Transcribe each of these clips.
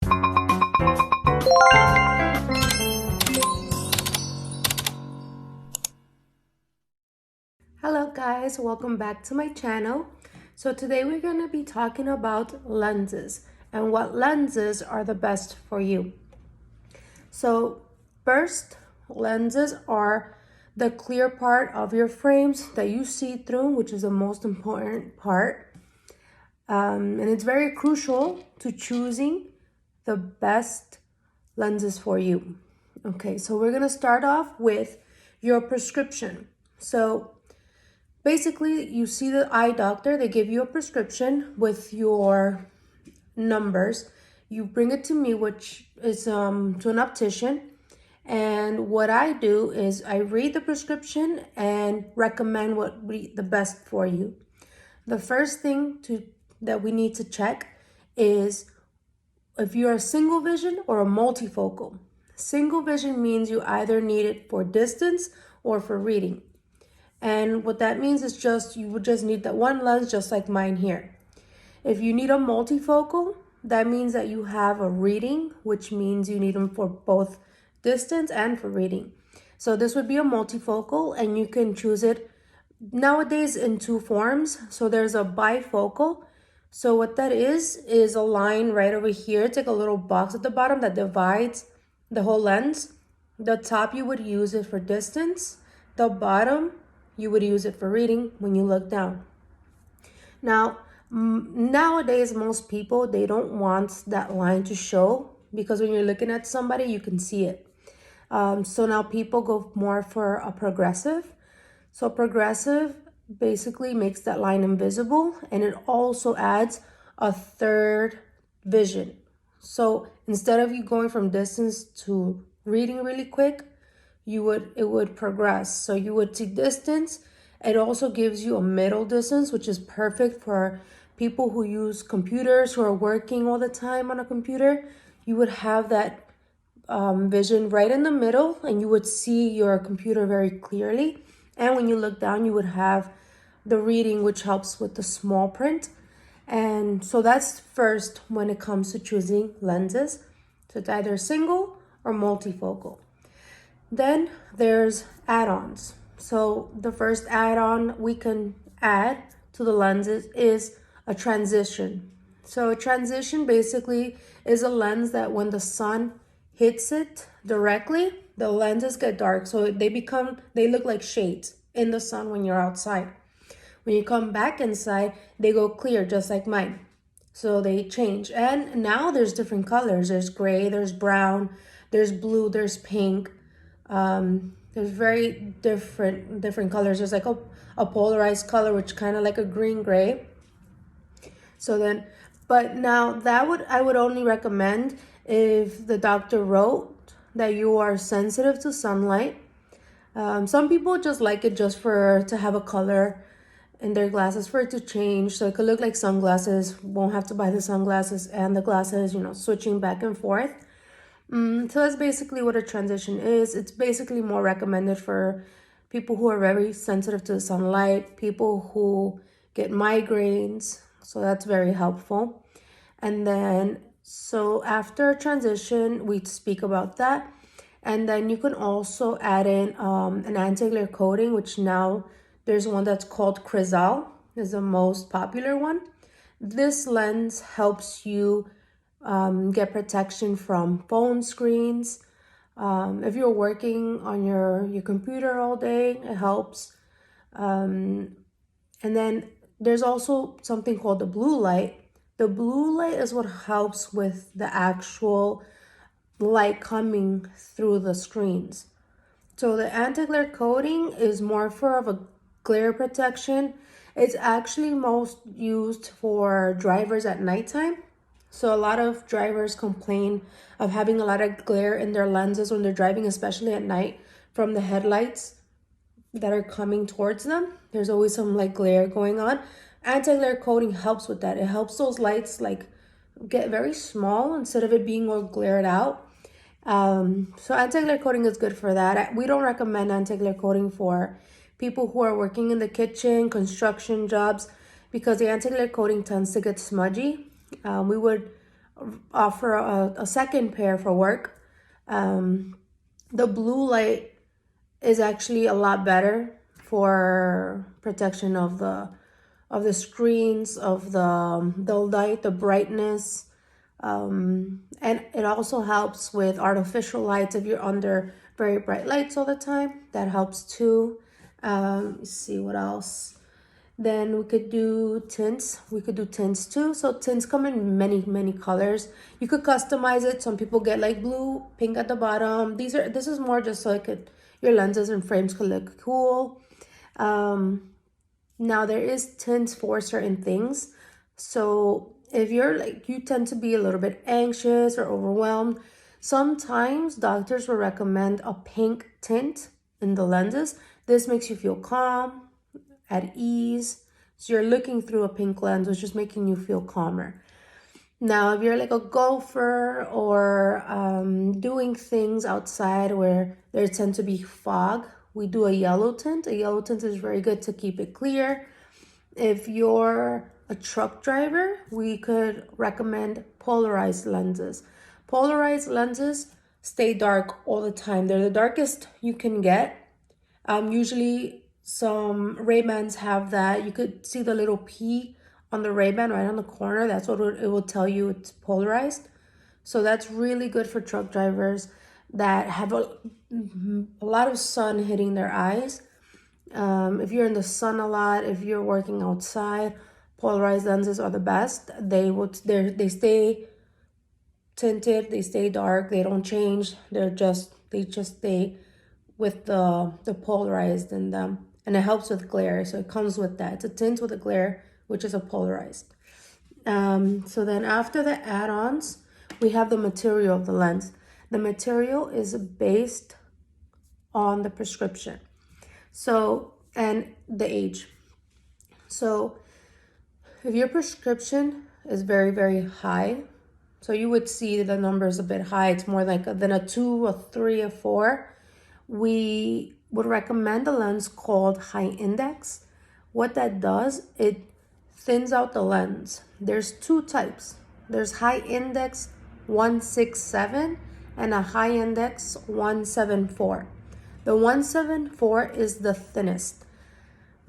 Hello guys, welcome back to my channel. So today we're going to be talking about lenses and what lenses are the best for you. So first, lenses are the clear part of your frames that you see through, which is the most important part. And it's very crucial to choosing the best lenses for you. Okay, so we're going to start off with your prescription. So basically, you see the eye doctor, they give you a prescription with your numbers. You bring it to me, which is to an optician. And what I do is I read the prescription and recommend what would be the best for you. The first thing that we need to check is if you're a single vision or a multifocal. Single vision means you either need it for distance or for reading. And what that means is you would just need that one lens, just like mine here. If you need a multifocal, that means that you have a reading, which means you need them for both distance and for reading. So this would be a multifocal, and you can choose it nowadays in two forms. So there's a bifocal. So what that is a line right over here. It's like a little box at the bottom that divides the whole lens. The top, you would use it for distance. The bottom, you would use it for reading when you look down. Now, nowadays, most people, they don't want that line to show because when you're looking at somebody, you can see it. So now people go more for a progressive. So progressive basically makes that line invisible, and it also adds a third vision. So instead of you going from distance to reading really quick, it would progress. So you would see distance. It also gives you a middle distance, which is perfect for people who use computers, who are working all the time on a computer. You would have that vision right in the middle, and you would see your computer very clearly. And when you look down, you would have the reading, which helps with the small print. And so that's first when it comes to choosing lenses. So it's either single or multifocal. Then there's add-ons. So the first add-on we can add to the lenses is a transition. So a transition basically is a lens that when the sun hits it directly, the lenses get dark. So they look like shades in the sun when you're outside. When you come back inside, they go clear, just like mine. So they change. And now there's different colors. There's gray, there's brown, there's blue, there's pink. There's very different colors. There's like a polarized color, which kind of like a green gray. So then, but now I would only recommend if the doctor wrote that you are sensitive to sunlight. Some people just like it just to have a color in their glasses, for it to change. So it could look like sunglasses. Won't have to buy the sunglasses and the glasses, switching back and forth. So that's basically what a transition is. It's basically more recommended for people who are very sensitive to the sunlight, people who get migraines. So that's very helpful. And then, so after a transition, we speak about that. And then you can also add in an anti-glare coating, which now there's one that's called Crizal, is the most popular one. This lens helps you get protection from phone screens. If you're working on your computer all day, it helps. And then there's also something called the blue light. The blue light is what helps with the actual light coming through the screens. So the anti-glare coating is more of a glare protection. It's actually most used for drivers at nighttime. So a lot of drivers complain of having a lot of glare in their lenses when they're driving, especially at night, from the headlights that are coming towards them. There's always some like glare going on. Anti-glare coating helps with that. It helps those lights like get very small instead of it being all glared out. So anti-glare coating is good for that. We don't recommend anti-glare coating for people who are working in the kitchen, construction jobs, because the anti-glare coating tends to get smudgy. We would offer a second pair for work. The blue light is actually a lot better for protection of the screens, of the light, the brightness. And it also helps with artificial lights if you're under very bright lights all the time. That helps too. Let's see what else. Then we could do tints. We could do tints too. So tints come in many colors. You could customize it. Some people get like blue, pink at the bottom. This is more just so your lenses and frames could look cool. Now there is tints for certain things. So if you tend to be a little bit anxious or overwhelmed, sometimes doctors will recommend a pink tint in the lenses. This makes you feel calm, at ease. So you're looking through a pink lens, which is making you feel calmer. Now, if you're like a golfer or doing things outside where there tend to be fog, we do a yellow tint. A yellow tint is very good to keep it clear. If you're a truck driver, we could recommend polarized lenses. Polarized lenses stay dark all the time. They're the darkest you can get. Usually some Ray-Bans have that. You could see the little P on the Ray-Ban right on the corner. That's what it will tell you it's polarized. So that's really good for truck drivers that have a lot of sun hitting their eyes. If you're in the sun a lot, if you're working outside, polarized lenses are the best. They stay tinted, they stay dark, they don't change. They just stay with the polarized in them, and it helps with glare. So it comes with that. It's a tint with a glare, which is a polarized. So then after the add-ons, we have the material of the lens. The material is based on the prescription. So, and the age. So if your prescription is very high, so you would see the numbers a bit high, it's more like than a 2, a 3, a 4, we would recommend a lens called high index. What that does, it thins out the lens. There's two types. There's high index 167 and a high index 174. The 174 is the thinnest.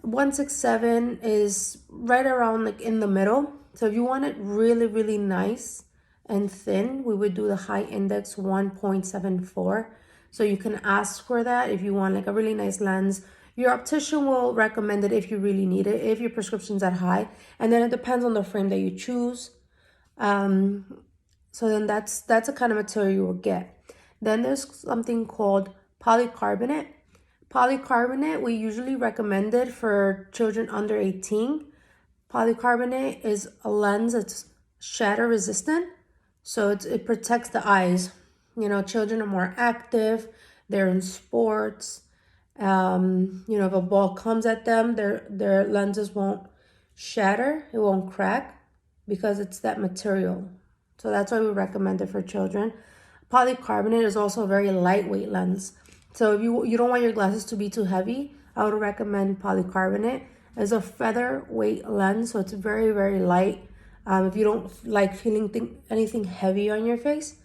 167 is right around like in the middle. So if you want it really nice and thin, we would do the high index 1.74. So you can ask for that if you want like a really nice lens. Your optician will recommend it if you really need it, if your prescription's that high. And then it depends on the frame that you choose. So then that's a kind of material you will get. Then there's something called polycarbonate. Polycarbonate, we usually recommend it for children under 18. Polycarbonate is a lens that's shatter resistant. So it protects the eyes. You know, children are more active, they're in sports. You know, if a ball comes at them, their lenses won't shatter, it won't crack because it's that material. So that's why we recommend it for children. Polycarbonate is also a very lightweight lens. So if you don't want your glasses to be too heavy, I would recommend polycarbonate. It's a featherweight lens, so it's very light. If you don't like feeling anything heavy on your face,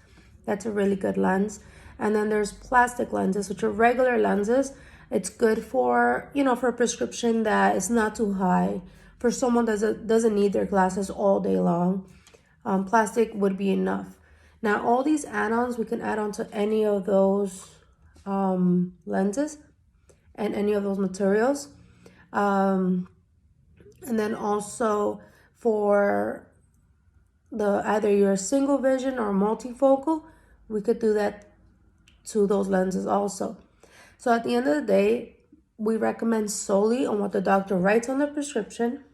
that's a really good lens. And then there's plastic lenses, which are regular lenses. It's good for, you know, for a prescription that is not too high. For someone that doesn't need their glasses all day long, plastic would be enough. Now, all these add-ons, we can add on to any of those lenses and any of those materials. And then also for either your single vision or multifocal, we could do that to those lenses also. So at the end of the day, we recommend solely on what the doctor writes on the prescription,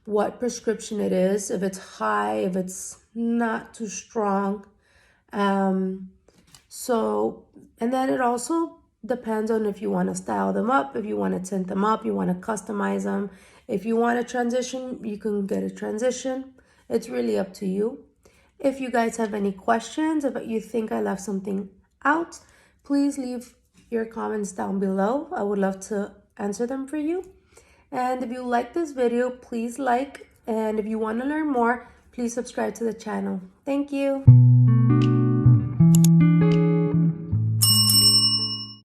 what prescription it is, if it's high, if it's not too strong. And then it also depends on if you want to style them up, if you want to tint them up, you want to customize them. If you want a transition, you can get a transition. It's really up to you. If you guys have any questions, if you think I left something out, please leave your comments down below. I would love to answer them for you. And if you like this video, please like. And if you want to learn more, please subscribe to the channel. Thank you.